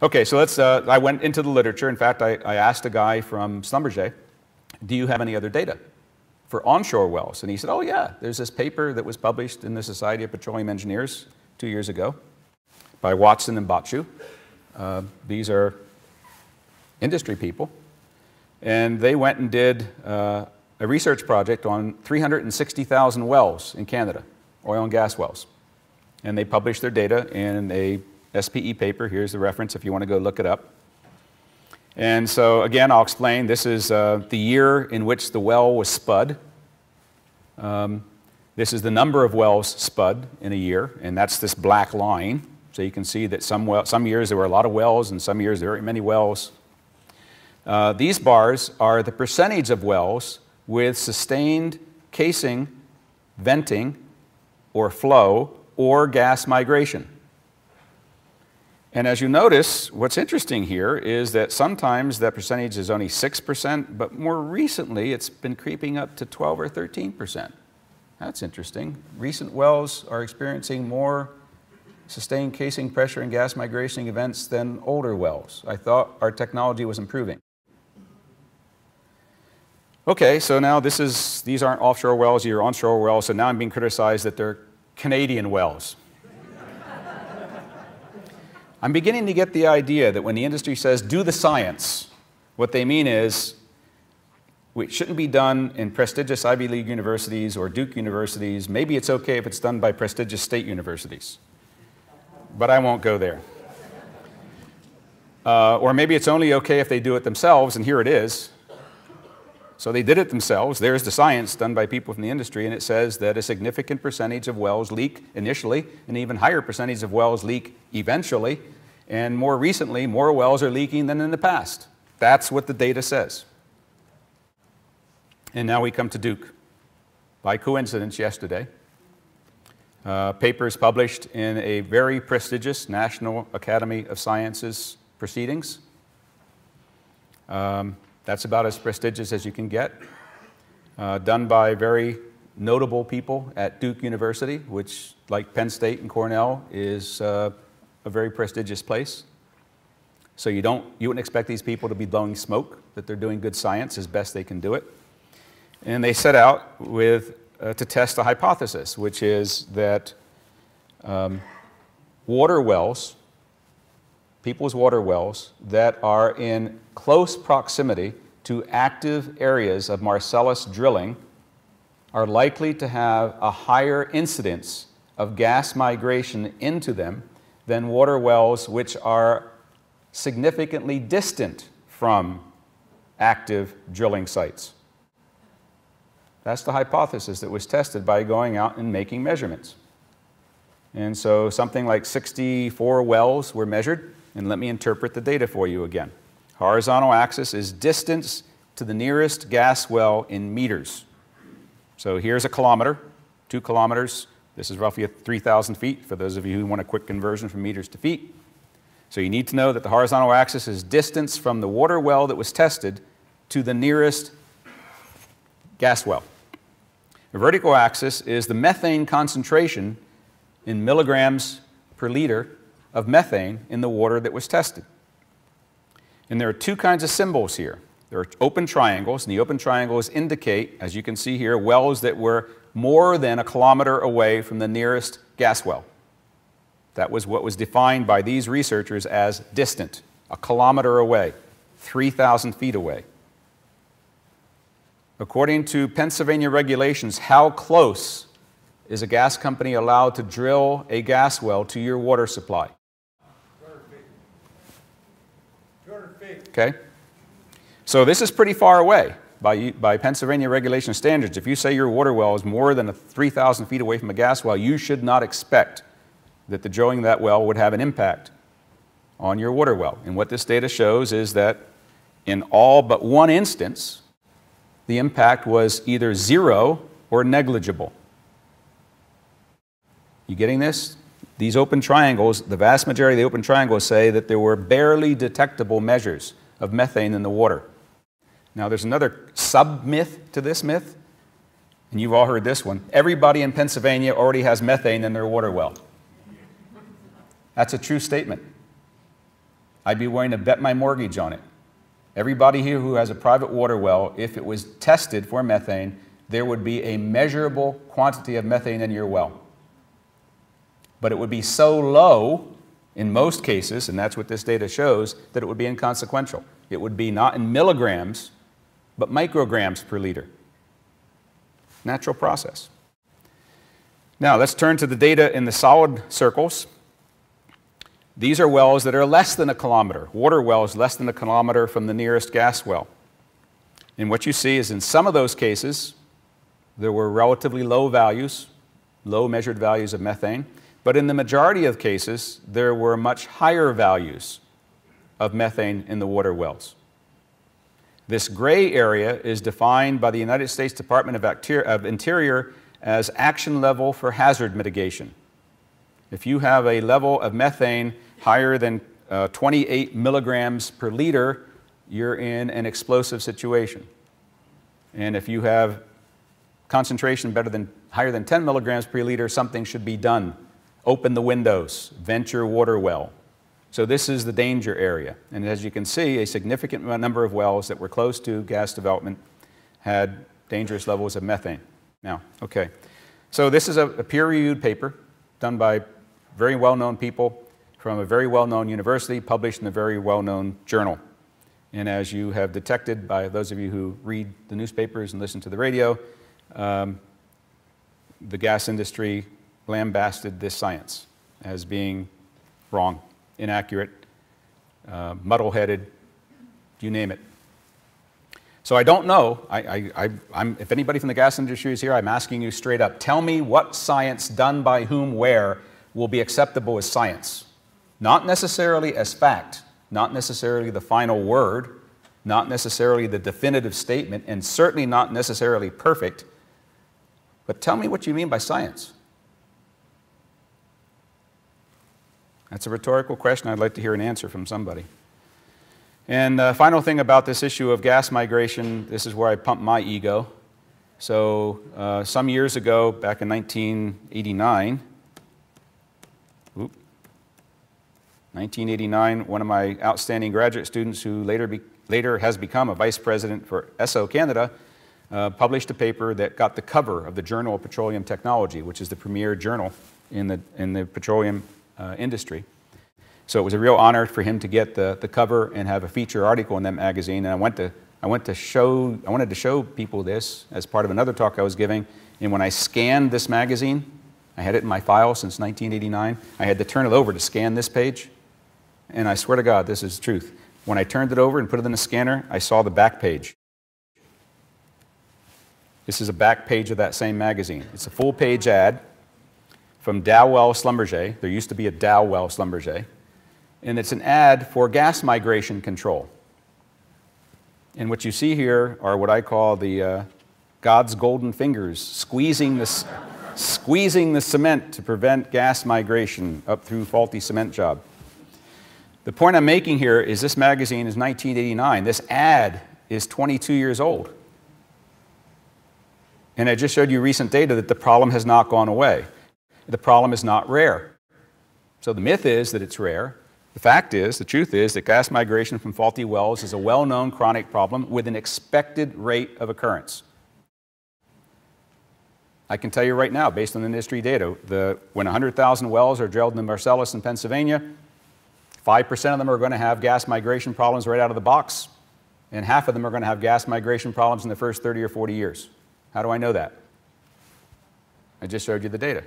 Okay, so I went into the literature. In fact, I asked a guy from Schlumberger, do you have any other data for onshore wells? And he said, oh yeah, there's this paper that was published in the Society of Petroleum Engineers 2 years ago by Watson and Bachu. These are industry people. And they went and did a research project on 360,000 wells in Canada, oil and gas wells. And they published their data in a SPE paper. Here's the reference if you want to go look it up. And so again, I'll explain. This is the year in which the well was spud. This is the number of wells spud in a year, and that's this black line. So you can see that some years there were a lot of wells, and some years there weren't many wells. These bars are the percentage of wells with sustained casing, venting, or flow, or gas migration. And as you notice, what's interesting here is that sometimes that percentage is only 6%, but more recently it's been creeping up to 12 or 13%. That's interesting. Recent wells are experiencing more sustained casing pressure and gas migration events than older wells. I thought our technology was improving. Okay, so now these aren't offshore wells, these are onshore wells, so now I'm being criticized that they're Canadian wells. I'm beginning to get the idea that when the industry says, do the science, what they mean is, it shouldn't be done in prestigious Ivy League universities or Duke universities. Maybe it's okay if it's done by prestigious state universities. But I won't go there. Or maybe it's only okay if they do it themselves, and here it is. So they did it themselves. There's the science done by people from the industry, and it says that a significant percentage of wells leak initially, and even higher percentage of wells leak eventually, and more recently, more wells are leaking than in the past. That's what the data says. And now we come to Duke. By coincidence, yesterday, papers published in a very prestigious National Academy of Sciences proceedings. That's about as prestigious as you can get, done by very notable people at Duke University, which, like Penn State and Cornell, is a very prestigious place. So you wouldn't expect these people to be blowing smoke, that they're doing good science as best they can do it. And they set out to test a hypothesis, which is that water wells, people's water wells that are in close proximity to active areas of Marcellus drilling are likely to have a higher incidence of gas migration into them than water wells which are significantly distant from active drilling sites. That's the hypothesis that was tested by going out and making measurements. And so something like 64 wells were measured. And let me interpret the data for you again. Horizontal axis is distance to the nearest gas well in meters. So here's a kilometer, 2 kilometers. This is roughly 3,000 feet for those of you who want a quick conversion from meters to feet. So you need to know that the horizontal axis is distance from the water well that was tested to the nearest gas well. The vertical axis is the methane concentration in milligrams per liter of methane in the water that was tested. And there are two kinds of symbols here. There are open triangles, and the open triangles indicate, as you can see here, wells that were more than a kilometer away from the nearest gas well. That was what was defined by these researchers as distant, a kilometer away, 3,000 feet away. According to Pennsylvania regulations, how close is a gas company allowed to drill a gas well to your water supply? 200 feet. Okay. So this is pretty far away by Pennsylvania regulation standards. If you say your water well is more than 3,000 feet away from a gas well, you should not expect that the drilling of that well would have an impact on your water well. And what this data shows is that in all but one instance, the impact was either zero or negligible. You getting this? These open triangles, the vast majority of the open triangles say that there were barely detectable measures of methane in the water. Now there's another sub-myth to this myth, and you've all heard this one. Everybody in Pennsylvania already has methane in their water well. That's a true statement. I'd be willing to bet my mortgage on it. Everybody here who has a private water well, if it was tested for methane, there would be a measurable quantity of methane in your well. But it would be so low in most cases, and that's what this data shows, that it would be inconsequential. It would be not in milligrams, but micrograms per liter. Natural process. Now let's turn to the data in the solid circles. These are wells that are less than a kilometer, water wells less than a kilometer from the nearest gas well. And what you see is in some of those cases, there were relatively low values, low measured values of methane, but in the majority of cases, there were much higher values of methane in the water wells. This gray area is defined by the United States Department of Interior as action level for hazard mitigation. If you have a level of methane higher than 28 milligrams per liter, you're in an explosive situation. And if you have concentration higher than 10 milligrams per liter, something should be done. Open the windows, vent your water well. So this is the danger area. And as you can see, a significant number of wells that were close to gas development had dangerous levels of methane. Now, okay. So this is a peer-reviewed paper done by very well-known people from a very well-known university, published in a very well-known journal. And as you have detected by those of you who read the newspapers and listen to the radio, the gas industry lambasted this science as being wrong, inaccurate, muddle-headed, you name it. So I don't know. If anybody from the gas industry is here, I'm asking you straight up, tell me what science done by whom where will be acceptable as science. Not necessarily as fact, not necessarily the final word, not necessarily the definitive statement, and certainly not necessarily perfect, but tell me what you mean by science. That's a rhetorical question. I'd like to hear an answer from somebody. And the final thing about this issue of gas migration, this is where I pump my ego. So some years ago, back in 1989, one of my outstanding graduate students who later has become a vice president for ESSO Canada published a paper that got the cover of the Journal of Petroleum Technology, which is the premier journal in the petroleum industry. So it was a real honor for him to get the cover and have a feature article in that magazine. And I wanted to show people this as part of another talk I was giving. And when I scanned this magazine, I had it in my file since 1989. I had to turn it over to scan this page. And I swear to God, this is the truth. When I turned it over and put it in the scanner, I saw the back page. This is a back page of that same magazine. It's a full-page ad from Dow Well Schlumberger. There used to be a Dow Well Schlumberger. And it's an ad for gas migration control. And what you see here are what I call the God's golden fingers, squeezing the cement to prevent gas migration up through faulty cement job. The point I'm making here is this magazine is 1989. This ad is 22 years old. And I just showed you recent data that the problem has not gone away. The problem is not rare. So the myth is that it's rare. The fact is, the truth is, that gas migration from faulty wells is a well-known chronic problem with an expected rate of occurrence. I can tell you right now, based on industry data, when 100,000 wells are drilled in the Marcellus in Pennsylvania, 5% of them are going to have gas migration problems right out of the box, and half of them are going to have gas migration problems in the first 30 or 40 years. How do I know that? I just showed you the data.